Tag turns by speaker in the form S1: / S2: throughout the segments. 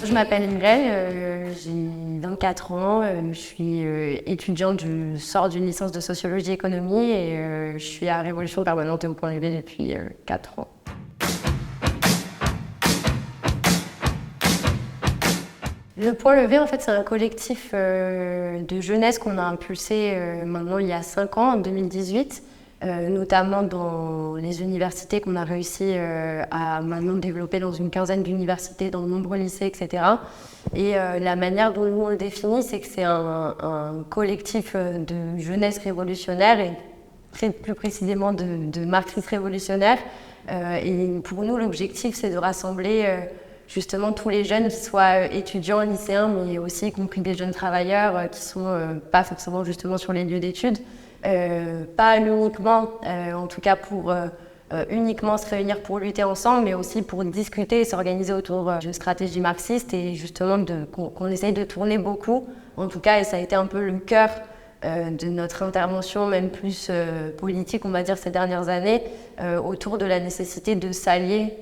S1: Je m'appelle Ingrid, j'ai 24 ans, je suis étudiante, je sors d'une licence de sociologie et économie et je suis à Révolution Permanente et au Point Levé depuis 4 ans. Le Point Levé, en fait, c'est un collectif de jeunesse qu'on a impulsé maintenant il y a 5 ans, en 2018. Notamment dans les universités qu'on a réussi à maintenant développer dans une quinzaine d'universités, dans de nombreux lycées, etc. Et la manière dont nous on le définit, c'est que c'est un collectif de jeunesse révolutionnaire et plus précisément de marxistes révolutionnaires. Et pour nous, l'objectif, c'est de rassembler justement tous les jeunes, qui soient étudiants, lycéens, mais aussi y compris des jeunes travailleurs qui sont pas forcément justement sur les lieux d'études. Pas uniquement, en tout cas pour uniquement se réunir pour lutter ensemble, mais aussi pour discuter et s'organiser autour de stratégies marxistes et justement qu'on essaye de tourner beaucoup, en tout cas, et ça a été un peu le cœur de notre intervention, même plus politique, on va dire, ces dernières années, autour de la nécessité de s'allier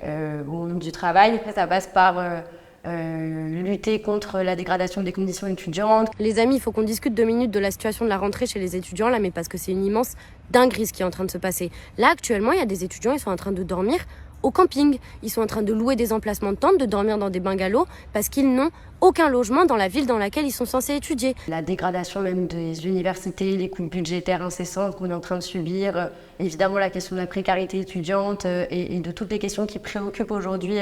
S1: au monde du travail. Après, ça passe par lutter contre la dégradation des conditions étudiantes.
S2: Les amis, il faut qu'on discute 2 minutes de la situation de la rentrée chez les étudiants, là, mais parce que c'est une immense dinguerie ce qui est en train de se passer. Là, actuellement, il y a des étudiants, ils sont en train de dormir au camping. Ils sont en train de louer des emplacements de tentes, de dormir dans des bungalows, parce qu'ils n'ont aucun logement dans la ville dans laquelle ils sont censés étudier.
S1: La dégradation même des universités, les coupes budgétaires incessantes qu'on est en train de subir, évidemment la question de la précarité étudiante et de toutes les questions qui préoccupent aujourd'hui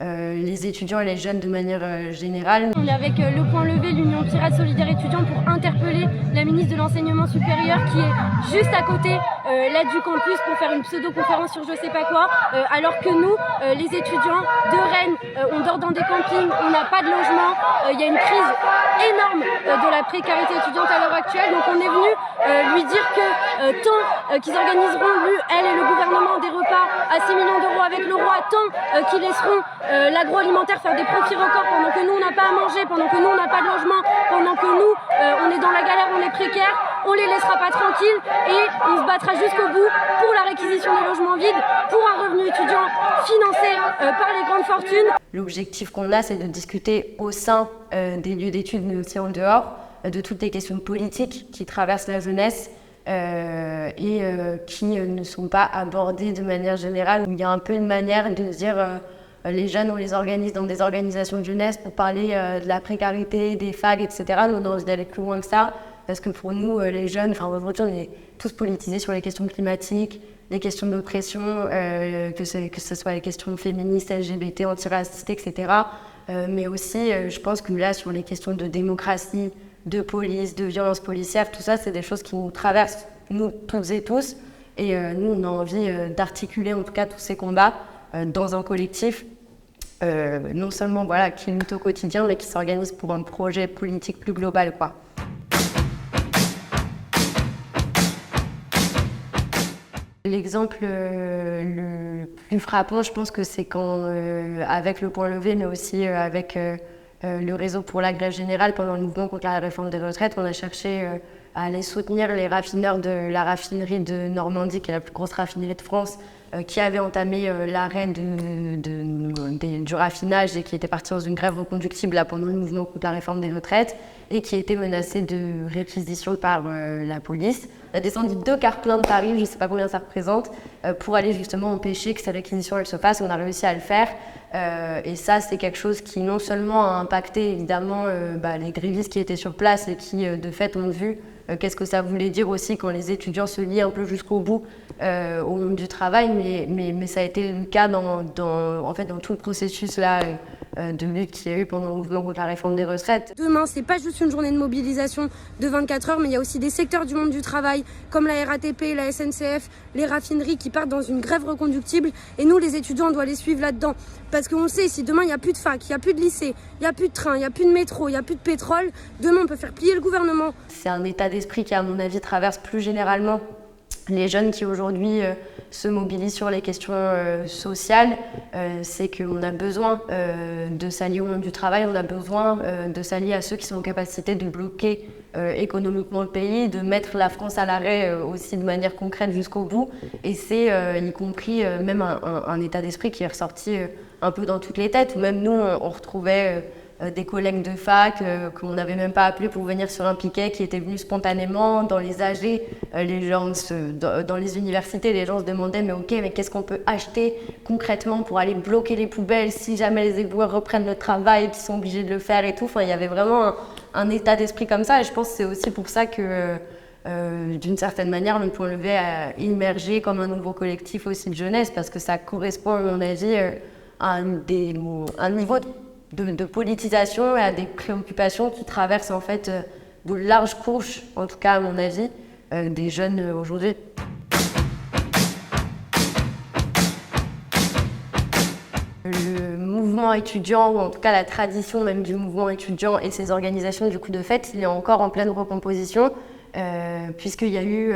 S1: les étudiants et les jeunes de manière générale.
S2: On est avec le Point Levé, l'Union Pirate Solidaire Étudiant, pour interpeller la ministre de l'Enseignement supérieur qui est juste à côté là du campus pour faire une pseudo-conférence sur je sais pas quoi, alors que nous, les étudiants de Rennes, on dort dans des campings, on n'a pas de logement, il y a une crise énorme de la précarité étudiante à l'heure actuelle, donc on est venu lui dire que tant qu'ils organiseront, lui, elle et le gouvernement, des repas à 6 millions d'euros avec le roi, tant qu'ils laisseront l'agroalimentaire faire des profits records pendant que nous on n'a pas à manger, pendant que nous on n'a pas de logement, pendant que nous on est dans la galère, on est précaire, on les laissera pas tranquilles et on se battra jusqu'au bout pour la réquisition des logements vides, pour un revenu étudiant financé par les grandes fortunes.
S1: L'objectif qu'on a, c'est de discuter au sein des lieux d'études, mais aussi en dehors, de toutes les questions politiques qui traversent la jeunesse et qui ne sont pas abordées de manière générale. Il y a un peu une manière de se dire les jeunes, on les organise dans des organisations de jeunesse pour parler de la précarité, des fags, etc. Nous, on a envie d'aller plus loin que ça, parce que pour nous, les jeunes, aujourd'hui, on est tous politisés sur les questions climatiques, les questions d'oppression, que ce soit les questions féministes, LGBT, antiracistes, etc. Mais aussi, je pense que là, sur les questions de démocratie, de police, de violence policière, tout ça, c'est des choses qui nous traversent, nous, toutes et tous. Et nous, on a envie d'articuler, en tout cas, tous ces combats dans un collectif, non seulement voilà, qui lutte au quotidien, mais qui s'organise pour un projet politique plus global, quoi. L'exemple le plus frappant, je pense que c'est quand, avec le Point Levé, mais aussi avec le réseau pour la grève générale, pendant le mouvement contre la réforme des retraites, on a cherché à aller soutenir les raffineurs de la raffinerie de Normandie, qui est la plus grosse raffinerie de France, qui avait entamé l'arrêt du raffinage et qui était parti dans une grève reconductible là, pendant le mouvement contre la réforme des retraites et qui était menacé de réquisition par la police. On a descendu 2 cars pleins de Paris, je ne sais pas combien ça représente, pour aller justement empêcher que cette réquisition elle se fasse. On a réussi à le faire. Et ça, c'est quelque chose qui non seulement a impacté évidemment les grévistes qui étaient sur place et qui de fait ont vu qu'est-ce que ça voulait dire aussi quand les étudiants se lient un peu jusqu'au bout au monde du travail, mais ça a été le cas dans tout le processus là, de lutte qu'il y a eu pendant le mouvement contre la réforme des retraites.
S2: Demain, c'est pas juste une journée de mobilisation de 24 heures, mais il y a aussi des secteurs du monde du travail, comme la RATP, la SNCF, les raffineries qui partent dans une grève reconductible. Et nous, les étudiants, on doit les suivre là-dedans. Parce qu'on le sait, si demain, il n'y a plus de fac, il n'y a plus de lycée, il n'y a plus de train, il n'y a plus de métro, il n'y a plus de pétrole, demain, on peut faire plier le gouvernement.
S1: C'est un état d'esprit qui, à mon avis, traverse plus généralement les jeunes qui aujourd'hui se mobilisent sur les questions sociales. C'est qu'on a besoin de s'allier au monde du travail, on a besoin de s'allier à ceux qui sont en capacité de bloquer économiquement le pays, de mettre la France à l'arrêt aussi de manière concrète jusqu'au bout. Et c'est y compris même un état d'esprit qui est ressorti un peu dans toutes les têtes. Même nous, on retrouvait des collègues de fac qu'on n'avait même pas appelés pour venir sur un piquet, qui étaient venus spontanément. Dans les AG, dans les universités, les gens se demandaient mais ok, mais qu'est-ce qu'on peut acheter concrètement pour aller bloquer les poubelles si jamais les éboueurs reprennent le travail et qu'ils sont obligés de le faire et tout. Enfin, il y avait vraiment un état d'esprit comme ça, et je pense que c'est aussi pour ça que d'une certaine manière, le Point Levé a immergé comme un nouveau collectif aussi de jeunesse, parce que ça correspond, à mon avis, à un niveau de politisation et à des préoccupations qui traversent en fait de larges couches, en tout cas à mon avis, des jeunes aujourd'hui. Le mouvement étudiant, ou en tout cas la tradition même du mouvement étudiant et ses organisations du coup de fête, il est encore en pleine recomposition. Puisqu'il y a eu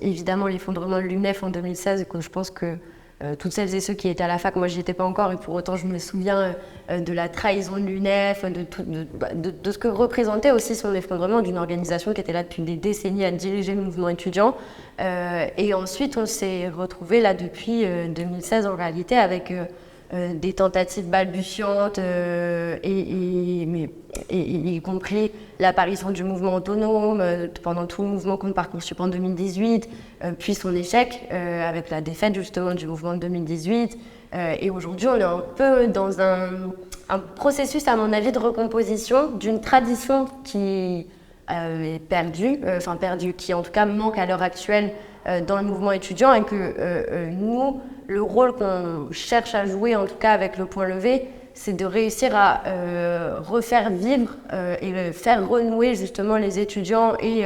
S1: évidemment l'effondrement de l'UNEF en 2016, et que je pense que toutes celles et ceux qui étaient à la fac, moi j'y étais pas encore, et pour autant je me souviens de la trahison de l'UNEF, de ce que représentait aussi son effondrement, d'une organisation qui était là depuis des décennies à diriger le mouvement étudiant. Et ensuite on s'est retrouvés là depuis 2016 en réalité avec des tentatives balbutiantes, y compris l'apparition du mouvement autonome pendant tout le mouvement contre Parcoursup en 2018, puis son échec avec la défaite justement du mouvement de 2018. Et aujourd'hui, on est un peu dans un processus, à mon avis, de recomposition d'une tradition qui est perdue, qui en tout cas manque à l'heure actuelle dans le mouvement étudiant, et que nous, le rôle qu'on cherche à jouer, en tout cas avec le Point Levé, c'est de réussir à refaire vivre et faire renouer justement les étudiants et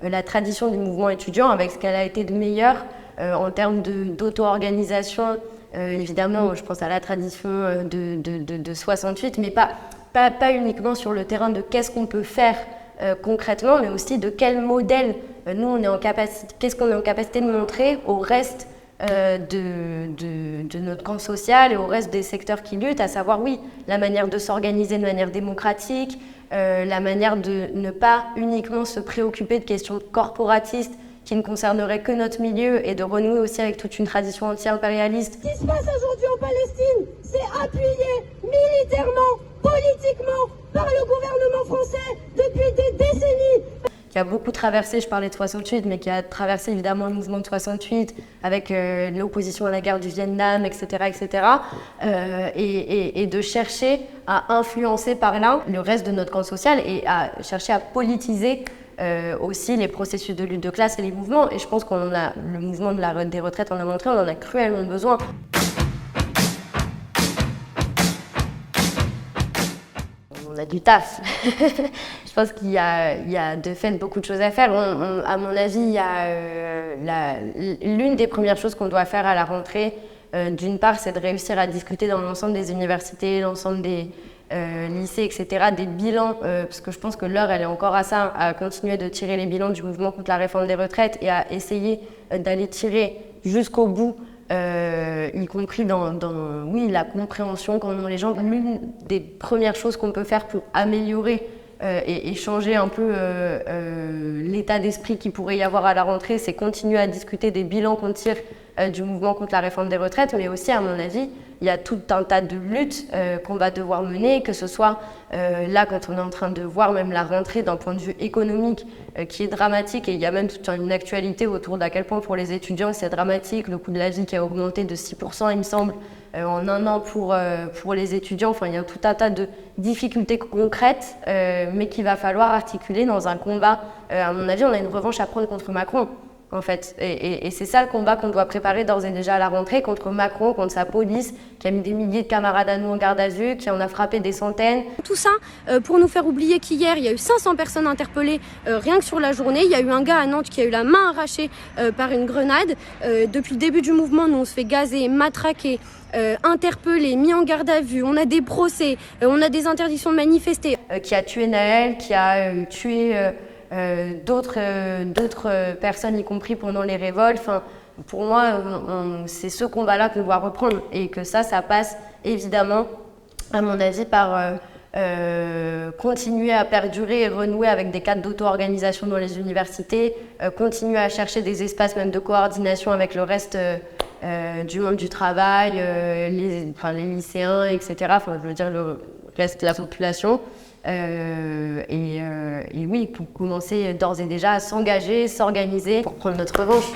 S1: la tradition du mouvement étudiant avec ce qu'elle a été de meilleur en termes d'auto-organisation. Évidemment, je pense à la tradition de 68, mais pas uniquement sur le terrain de qu'est-ce qu'on peut faire concrètement, mais aussi de quel modèle nous on est en capacité, qu'est-ce qu'on est en capacité de montrer au reste de notre camp social et au reste des secteurs qui luttent, à savoir oui, la manière de s'organiser de manière démocratique, la manière de ne pas uniquement se préoccuper de questions corporatistes qui ne concerneraient que notre milieu, et de renouer aussi avec toute une tradition anti-impérialiste.
S3: Ce qui se passe aujourd'hui en Palestine, c'est appuyé militairement, politiquement par le gouvernement français depuis des décennies.
S1: Qui a beaucoup traversé, je parlais de 68, mais qui a traversé évidemment le mouvement de 68 avec l'opposition à la guerre du Vietnam, etc., etc. Et de chercher à influencer par là le reste de notre camp social et à chercher à politiser aussi les processus de lutte de classe et les mouvements. Et je pense le mouvement des retraites en a montré, on en a cruellement besoin. On a du taf. Je pense qu'il y a de fait beaucoup de choses à faire. À mon avis, il y a l'une des premières choses qu'on doit faire à la rentrée, d'une part, c'est de réussir à discuter dans l'ensemble des universités, l'ensemble des lycées, etc., des bilans, parce que je pense que l'heure, elle est encore à ça, à continuer de tirer les bilans du mouvement contre la réforme des retraites et à essayer d'aller tirer jusqu'au bout, y compris dans la compréhension qu'en ont les gens. L'une des premières choses qu'on peut faire pour améliorer et changer un peu l'état d'esprit qu'il pourrait y avoir à la rentrée, c'est continuer à discuter des bilans qu'on tire du mouvement contre la réforme des retraites, mais aussi, à mon avis, il y a tout un tas de luttes qu'on va devoir mener, que ce soit là, quand on est en train de voir même la rentrée d'un point de vue économique qui est dramatique, et il y a même toute une actualité autour d'à quel point pour les étudiants c'est dramatique, le coût de la vie qui a augmenté de 6%, il me semble, en un an pour les étudiants. Enfin, il y a tout un tas de difficultés concrètes, mais qu'il va falloir articuler dans un combat. À mon avis, on a une revanche à prendre contre Macron, en fait. Et c'est ça le combat qu'on doit préparer d'ores et déjà à la rentrée, contre Macron, contre sa police, qui a mis des milliers de camarades à nous en garde à vue, qui en a frappé des centaines.
S2: Tout ça pour nous faire oublier qu'hier, il y a eu 500 personnes interpellées rien que sur la journée. Il y a eu un gars à Nantes qui a eu la main arrachée par une grenade. Depuis le début du mouvement, nous on se fait gazer, matraquer, interpellés, mis en garde à vue. On a des procès, on a des interdictions de manifester.
S1: Qui a tué Naël, qui a tué d'autres personnes, y compris pendant les révoltes. Enfin, pour moi, c'est ce combat-là qu'on doit reprendre, et que ça passe évidemment, à mon avis, par continuer à perdurer et renouer avec des cadres d'auto-organisation dans les universités, continuer à chercher des espaces même de coordination avec le reste du monde du travail, les lycéens, etc. Enfin, je veux dire, le reste de la population. Et oui, pour commencer d'ores et déjà à s'engager, s'organiser pour prendre notre revanche.